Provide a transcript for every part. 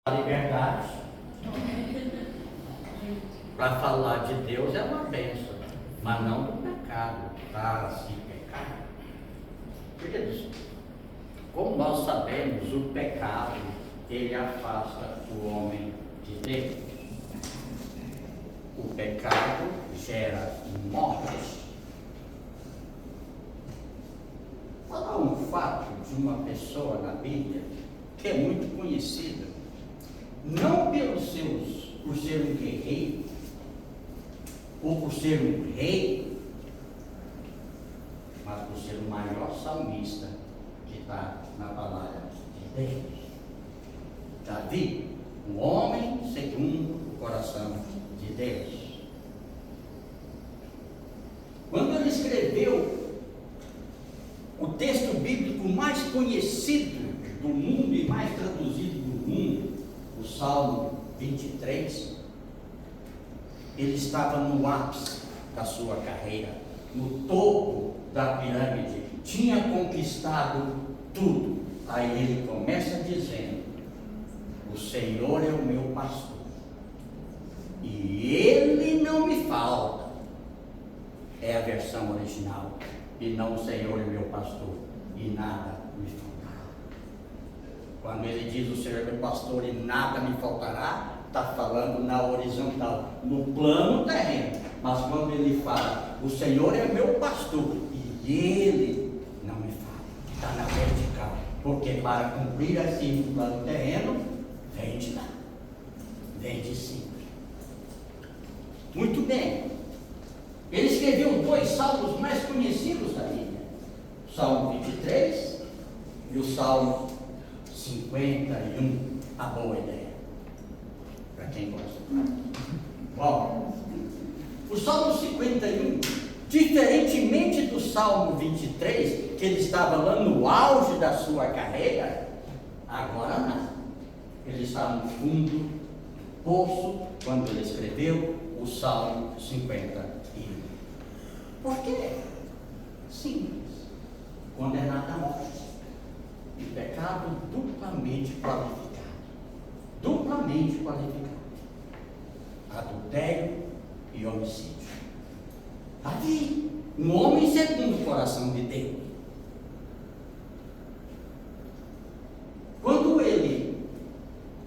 A liberdade para falar de Deus é uma bênção, mas não do pecado. Sim, pecado. Queridos, como nós sabemos, o pecado ele afasta o homem de Deus. O pecado gera morte. Vou dar um fato de uma pessoa na Bíblia que é muito conhecida. Não por ser um guerreiro, ou por ser um rei, mas por ser o maior salmista que está na palavra de Deus. Davi, um homem segundo o coração de Deus. Quando ele escreveu o texto bíblico mais conhecido do mundo e mais traduzido do mundo, o Salmo 23, ele estava no ápice da sua carreira, no topo da pirâmide, tinha conquistado tudo. Aí ele começa dizendo: o Senhor é o meu pastor, e Ele não me falta. É a versão original, e não o Senhor é meu pastor, e nada me faltará. Quando ele diz o Senhor é meu pastor e nada me faltará, está falando na horizontal, no plano terreno. Mas quando ele fala, o Senhor é meu pastor e Ele não me falta, está na vertical. Porque para cumprir assim no plano terreno, vem de lá, vem de cima. Muito bem. Ele escreveu dois salmos mais conhecidos da Bíblia, o Salmo 23 e o Salmo 51, a boa ideia, para quem gosta. Bom, o Salmo 51, diferentemente do Salmo 23, que ele estava lá no auge da sua carreira, agora não. Ele está no fundo do poço quando ele escreveu o Salmo 51. Por quê? Simples. Condenado à morte. E pecado duplamente qualificado. Duplamente qualificado. Adultério e homicídio. Davi, um homem segundo o coração de Deus. Quando ele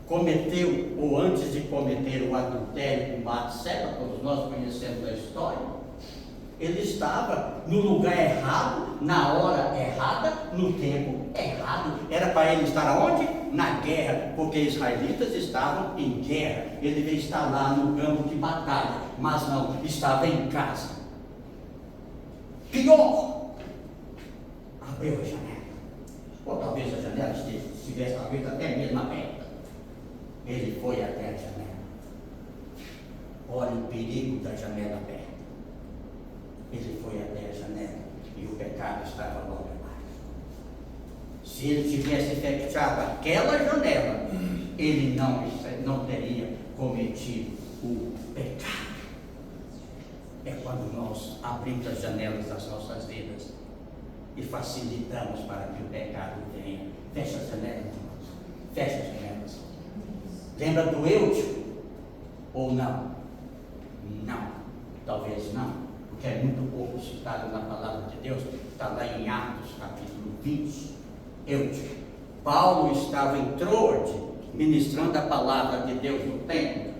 cometeu, ou antes de cometer o adultério com Batseba, todos nós conhecemos a história, ele estava no lugar errado, na hora errada, no tempo errado. Era para ele estar aonde? Na guerra, porque os israelitas estavam em guerra. Ele devia estar lá no campo de batalha, mas não, estava em casa. Pior, abriu a janela, ou talvez a janela estivesse talvez até mesmo aberta. Ele foi até a janela. Olha o perigo da janela aberta. Ele foi até a janela e o pecado estava logo abaixo. Se ele tivesse fechado aquela janela, ele não teria cometido o pecado. É quando nós abrimos as janelas das nossas vidas e facilitamos para que o pecado venha. Fecha as janelas, irmãos. Fecha as janelas. Lembra do Eutico? Ou não? Não. Talvez não. Porque é muito pouco citado na palavra de Deus, está lá em Atos capítulo 20. Eutico. Paulo estava em Troade, ministrando a palavra de Deus no templo.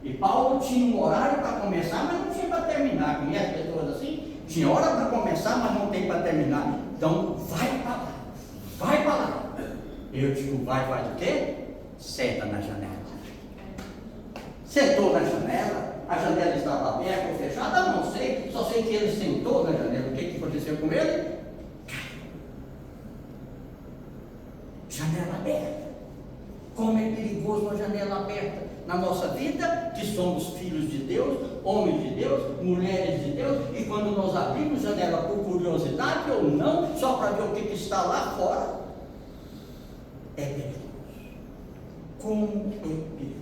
E Paulo tinha um horário para começar, mas não tinha para terminar. Conhece pessoas assim? Tinha hora para começar, mas não tem para terminar. Então, vai para lá. Vai para lá. Eutico faz o quê? Senta na janela. Sentou na janela. A janela estava aberta ou fechada, não sei, só sei que ele sentou na janela. O que aconteceu com ele? Janela aberta. Como é perigoso uma janela aberta na nossa vida, que somos filhos de Deus, homens de Deus, mulheres de Deus, e quando nós abrimos janela por curiosidade ou não, só para ver o que está lá fora, é perigoso. Como é perigoso.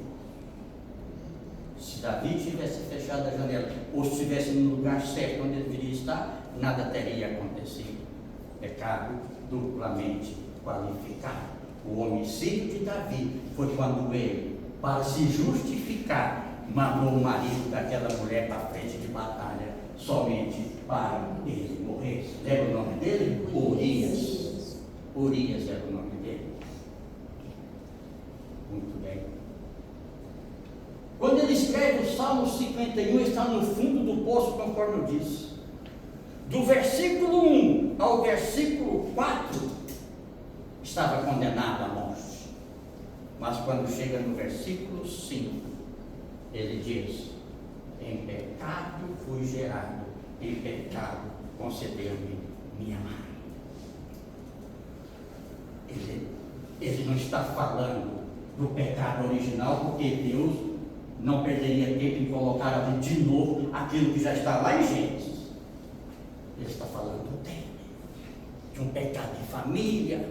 Se Davi tivesse fechado a janela, ou estivesse no lugar certo onde ele deveria estar, nada teria acontecido. Pecado duplamente qualificado. O homicídio de Davi foi quando ele, para se justificar, mandou o marido daquela mulher para a frente de batalha, somente para ele morrer. Lembra o nome dele? Urias. Urias era o nome dele. Muito bem. Quando ele escreve o Salmo 51, ele está no fundo do poço, conforme eu disse. Do versículo 1 ao versículo 4, estava condenado à morte. Mas quando chega no versículo 5, ele diz: em pecado fui gerado, em pecado concedeu-me minha mãe. Ele não está falando do pecado original, porque Deus não perderia tempo em colocar ali de novo aquilo que já está lá em Gênesis. Ele está falando dele, de um pecado de família,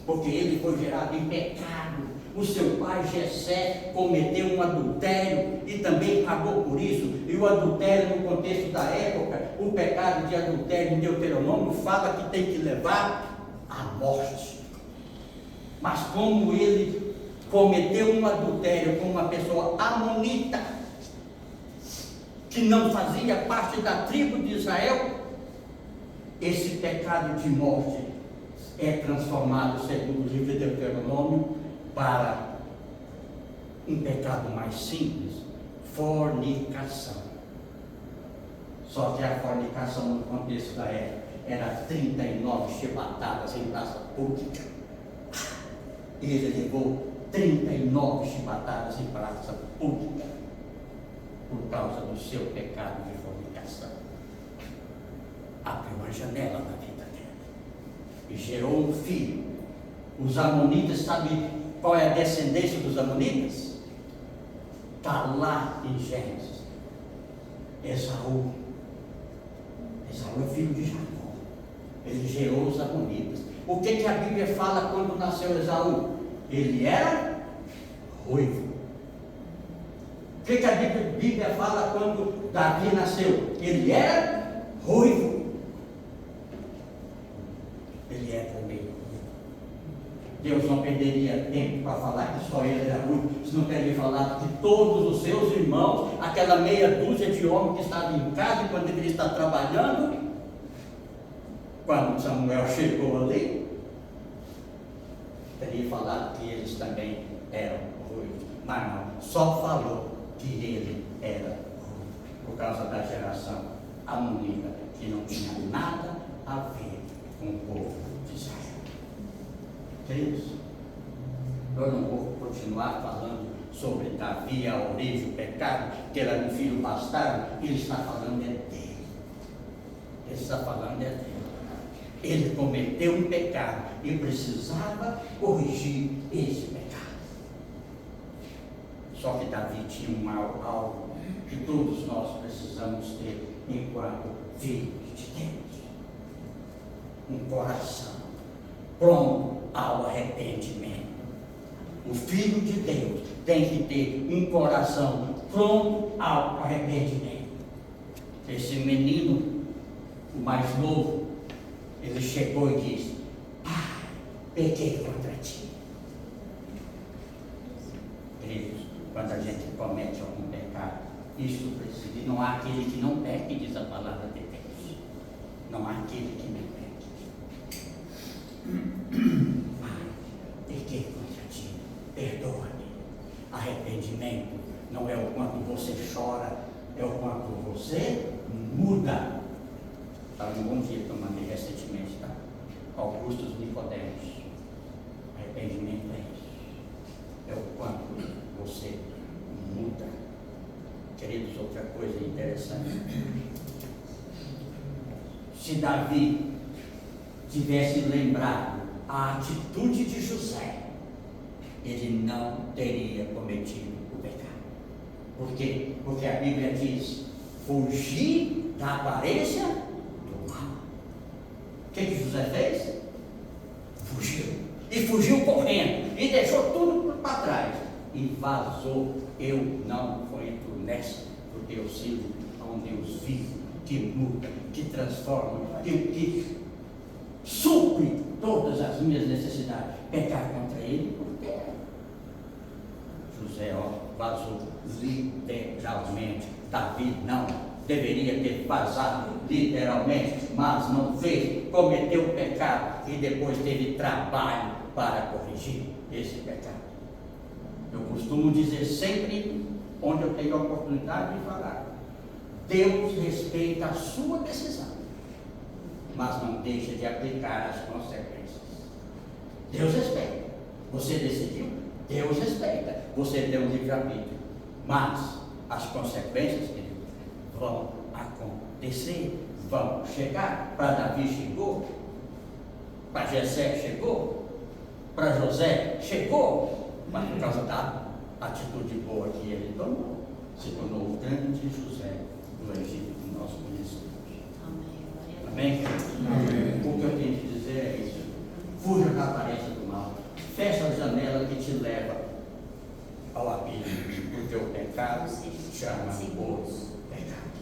porque ele foi gerado em pecado. O seu pai Jessé cometeu um adultério e também pagou por isso. E o adultério, no contexto da época, o pecado de adultério em Deuteronômio fala que tem que levar à morte. Mas como ele cometeu um adultério com uma pessoa amonita, que não fazia parte da tribo de Israel, esse pecado de morte é transformado, segundo o livro de Deuteronômio, para um pecado mais simples: fornicação. Só que a fornicação, no contexto da época, era 39 chibatadas em praça pública. Ele levou 39 chibatadas em praça pública por causa do seu pecado de fornicação. Abriu uma janela na vida dele e gerou um filho. Os amonitas, sabe qual é a descendência dos amonitas? Está lá em Gênesis. Esaú. Esaú é filho de Jacó. Ele gerou os amonitas. O que a Bíblia fala quando nasceu Esaú? Ele era ruivo. O que a Bíblia fala quando Davi nasceu? Ele era ruivo. Ele é também ruivo. Deus não perderia tempo para falar que só ele era ruivo, se não teria falado que todos os seus irmãos, aquela meia dúzia de homens que estavam em casa enquanto ele está trabalhando, quando Samuel chegou ali, teria falado que eles também eram ruivos. Mas não, só falou que ele era ruivo, por causa da geração amonita, que não tinha nada a ver com o povo de Israel. Queridos, eu não vou continuar falando sobre Davi, a origem, o pecado, que era um filho bastardo. Ele está falando dele. Ele está falando dele. Ele cometeu um pecado e precisava corrigir esse pecado. Só que Davi tinha algo que todos nós precisamos ter enquanto filhos de Deus: um coração pronto ao arrependimento. O filho de Deus tem que ter um coração pronto ao arrependimento. Esse menino, o mais novo, ele chegou e disse: pai, pequei contra ti. Queridos, quando a gente comete algum pecado, isso precisa. E não há aquele que não peque, diz a palavra de Deus. Não há aquele que não peque. Pai, pequei contra ti, perdoa-me. Arrependimento não é o quanto você chora, é o quanto você muda. Estava um bom dia que eu mandei recentemente, tá? Augustus Nicodemos. Arrependimento é isso. É o quanto você muda. Queridos, outra coisa interessante. Se Davi tivesse lembrado a atitude de José, ele não teria cometido o pecado. Por quê? Porque a Bíblia diz: fugir da aparência do mal. O que José fez? Fugiu. E fugiu correndo. E deixou tudo para trás. E vazou. Eu não entro nessa, porque eu sirvo a um Deus vivo, que muda, que transforma, que supre todas as minhas necessidades. Pecar contra ele, porque José vazou literalmente. Davi não deveria ter vazado literalmente, mas não fez, cometeu o pecado e depois teve trabalho para corrigir esse pecado. Eu costumo dizer sempre, onde eu tenho a oportunidade de falar, Deus respeita a sua decisão, mas não deixa de aplicar as consequências. Deus respeita. Você decidiu? Deus respeita. Você deu um livre-arbítrio. Mas as consequências, querido, vão acontecer, vão chegar. Para Davi chegou, para Jessé chegou, para José chegou, mas por causa da atitude boa que ele tomou, se tornou o grande José do Egito que nós conhecemos. Amém? Amém? O que eu tenho que dizer é isso. Fuja da aparência do mal. Fecha a janela que te leva ao abismo, porque o pecado chama o pecado.